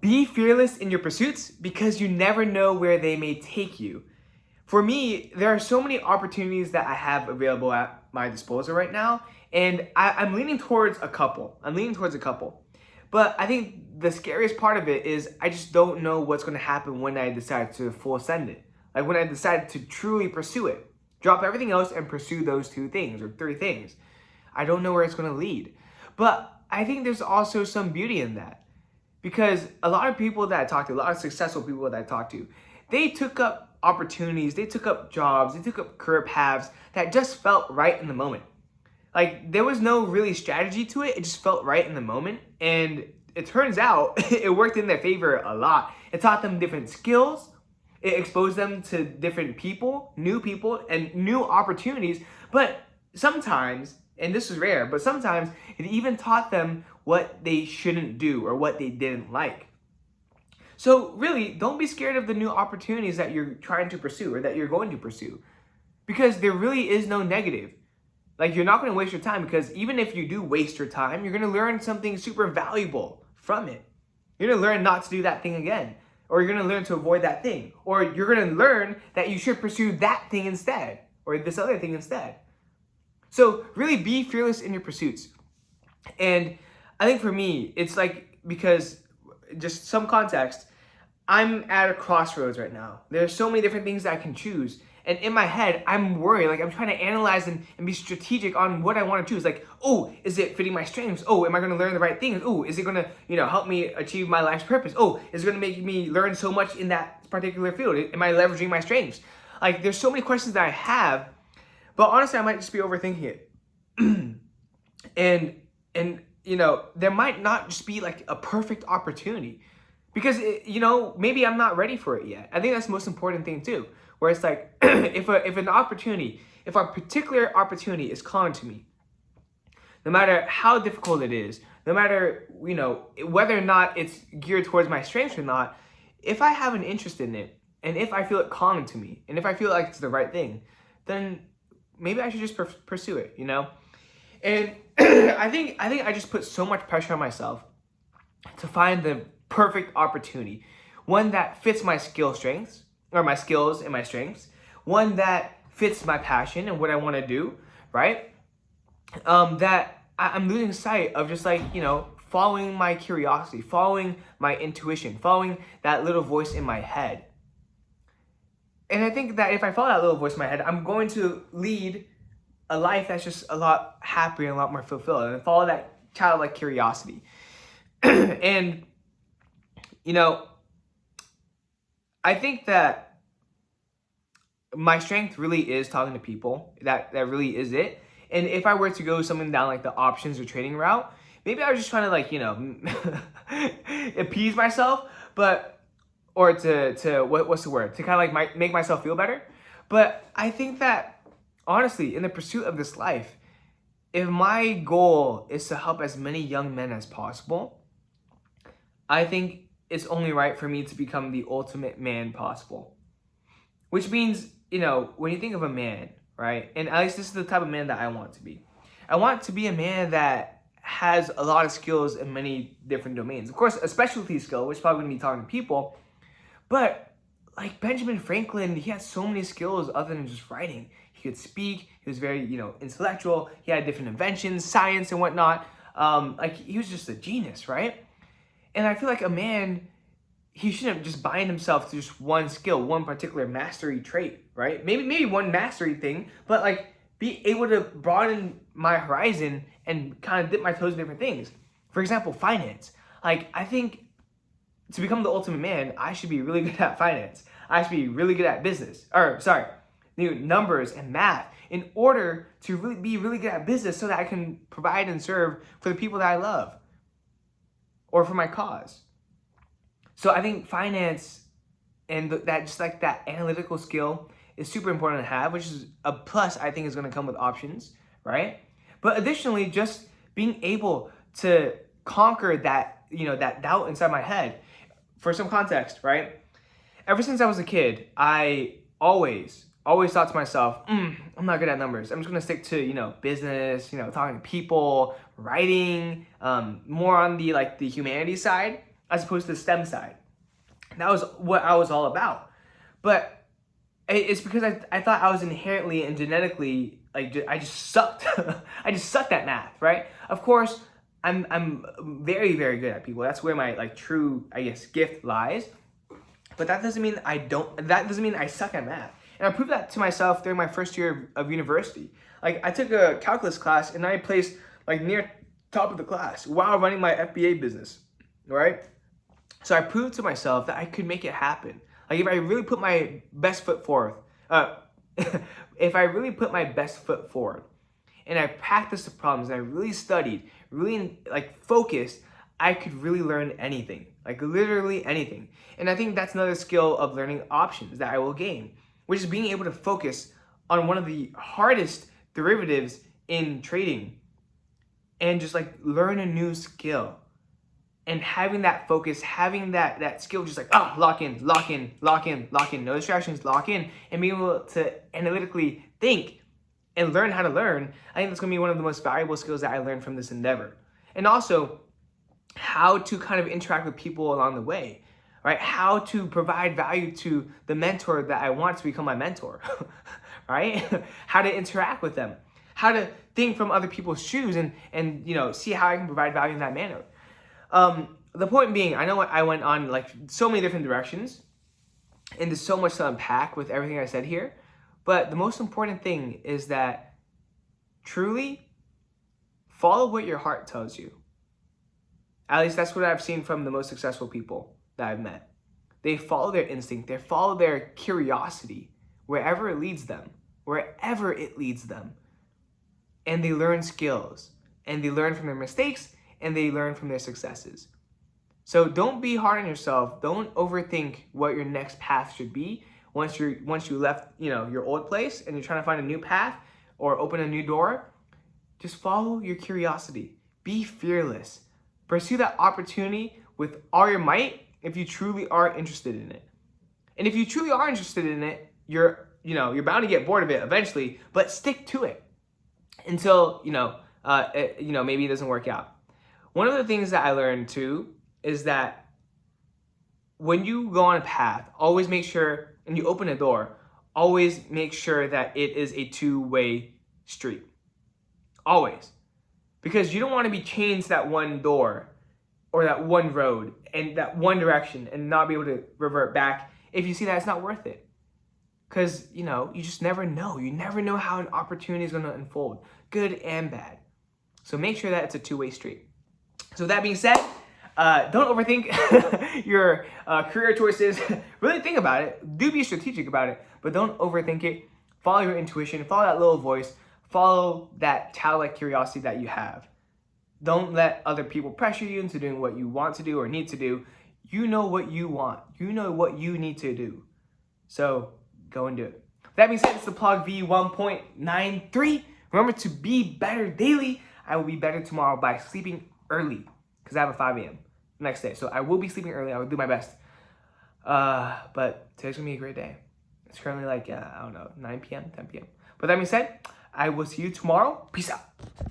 Be fearless in your pursuits because you never know where they may take you. For me, there are so many opportunities that I have available at my disposal right now, and I'm leaning towards a couple. But I think the scariest part of it is I just don't know what's going to happen when I decide to full send it. Like when I decide to truly pursue it. Drop everything else and pursue those 2 things or 3 things. I don't know where it's going to lead. But I think there's also some beauty in that. Because a lot of people that I talk to, a lot of successful people that I talk to, they took up opportunities, they took up jobs, they took up career paths that just felt right in the moment. Like there was no really strategy to it, it just felt right in the moment. And it turns out it worked in their favor a lot. It taught them different skills, it exposed them to different people, and new opportunities. But sometimes, and this is rare, but sometimes it even taught them what they shouldn't do or what they didn't like. So really, don't be scared of the new opportunities that you're trying to pursue or that you're going to pursue. Because there really is no negative. Like you're not going to waste your time, because even if you do waste your time, you're going to learn something super valuable from it. You're going to learn not to do that thing again. Or you're going to learn to avoid that thing. Or you're going to learn that you should pursue that thing instead. Or this other thing instead. So really be fearless in your pursuits. And I think for me, it's like, because just some context, I'm at a crossroads right now. There's so many different things that I can choose. And in my head, I'm worried. Like I'm trying to analyze and be strategic on what I want to choose. Like, oh, is it fitting my strengths? Oh, am I going to learn the right things? Oh, is it going to, help me achieve my life's purpose? Oh, is it going to make me learn so much in that particular field? Am I leveraging my strengths? Like there's so many questions that I have, but honestly, I might just be overthinking it. and there might not just be like a perfect opportunity, because maybe I'm not ready for it yet. I think that's the most important thing too, where it's like if a particular opportunity is calling to me, no matter how difficult it is, no matter whether or not it's geared towards my strengths or not, if I have an interest in it and if I feel it calling to me and if I feel like it's the right thing, then maybe I should just pursue it, And I think I just put so much pressure on myself to find the perfect opportunity, one that fits my skills and my strengths, one that fits my passion and what I want to do, right? That I'm losing sight of just like, following my curiosity, following my intuition, following that little voice in my head. And I think that if I follow that little voice in my head, I'm going to lead a life that's just a lot happier and a lot more fulfilled, and follow that childlike curiosity. And, I think that my strength really is talking to people. That really is it. And if I were to go something down like the options or trading route, maybe I was just trying to like, appease myself, or to what's the word? To kind of like make myself feel better. But I think that honestly, in the pursuit of this life, if my goal is to help as many young men as possible, I think it's only right for me to become the ultimate man possible. Which means, when you think of a man, right? And at least this is the type of man that I want to be. I want to be a man that has a lot of skills in many different domains. Of course, a specialty skill, which is probably going to be talking to people. But like Benjamin Franklin, he had so many skills other than just writing. He could speak. He was very, intellectual. He had different inventions, science and whatnot. He was just a genius, right? And I feel like a man, he shouldn't just bind himself to just one skill, one particular mastery trait, right? Maybe one mastery thing, but like be able to broaden my horizon and kind of dip my toes in different things. For example, finance. Like I think to become the ultimate man, I should be really good at finance. I should be really good at numbers and math in order to really be really good at business, so that I can provide and serve for the people that I love or for my cause. So I think finance and that analytical skill is super important to have, which is a plus I think is going to come with options, right? But additionally, just being able to conquer that, that doubt inside my head. For some context, right? Ever since I was a kid, I always thought to myself, I'm not good at numbers. I'm just gonna stick to, business, talking to people, writing, more on the humanities side. as opposed to the STEM side. That was what I was all about. But it's because I thought I was inherently and genetically, like, I just sucked. I just sucked at math, right? Of course, I'm very, very good at people. That's where my, like, true, I guess, gift lies. But that doesn't mean that doesn't mean I suck at math. And I proved that to myself during my first year of university. Like, I took a calculus class and I placed, like, near top of the class while running my FBA business, right? So I proved to myself that I could make it happen. Like, if I really put my best foot forward, if I really put my best foot forward and I practiced the problems and I really studied, really, like, focused, I could really learn anything, like, literally anything. And I think that's another skill of learning options that I will gain, which is being able to focus on one of the hardest derivatives in trading and just, like, learn a new skill. And having that focus, having that skill, just like, lock in, lock in, lock in, lock in, no distractions, lock in, and being able to analytically think and learn how to learn, I think that's gonna be one of the most valuable skills that I learned from this endeavor. And also, how to kind of interact with people along the way, right? How to provide value to the mentor that I want to become my mentor, right? How to interact with them, how to think from other people's shoes and see how I can provide value in that manner. The point being, I know I went on, like, so many different directions, and there's so much to unpack with everything I said here, but the most important thing is that truly follow what your heart tells you. At least that's what I've seen from the most successful people that I've met. They follow their instinct, they follow their curiosity wherever it leads them, and they learn skills, and they learn from their mistakes, and they learn from their successes. So don't be hard on yourself. Don't overthink what your next path should be once you left, your old place and you're trying to find a new path or open a new door. Just follow your curiosity. Be fearless. Pursue that opportunity with all your might if you truly are interested in it. And if you truly are interested in it, you're bound to get bored of it eventually, but stick to it until, maybe it doesn't work out. One of the things that I learned too is that when you go on a path, always make sure, and you open a door, always make sure that it is a two-way street. Always. Because you don't want to be chained to that one door or that one road and that one direction and not be able to revert back if you see that it's not worth it. Because, you just never know. You never know how an opportunity is going to unfold, good and bad. So make sure that it's a two-way street. So with that being said, don't overthink your career choices. Really think about it. Do be strategic about it, but don't overthink it. Follow your intuition. Follow that little voice. Follow that childlike curiosity that you have. Don't let other people pressure you into doing what you want to do or need to do. You know what you want. You know what you need to do. So go and do it. With that being said, it's the PLOG V1.93. Remember to be better daily. I will be better tomorrow by sleeping early because I have a 5 a.m. the next day. So I will be sleeping early. I will do my best. But today's going to be a great day. It's currently like, 9 p.m., 10 p.m. But that being said, I will see you tomorrow. Peace out.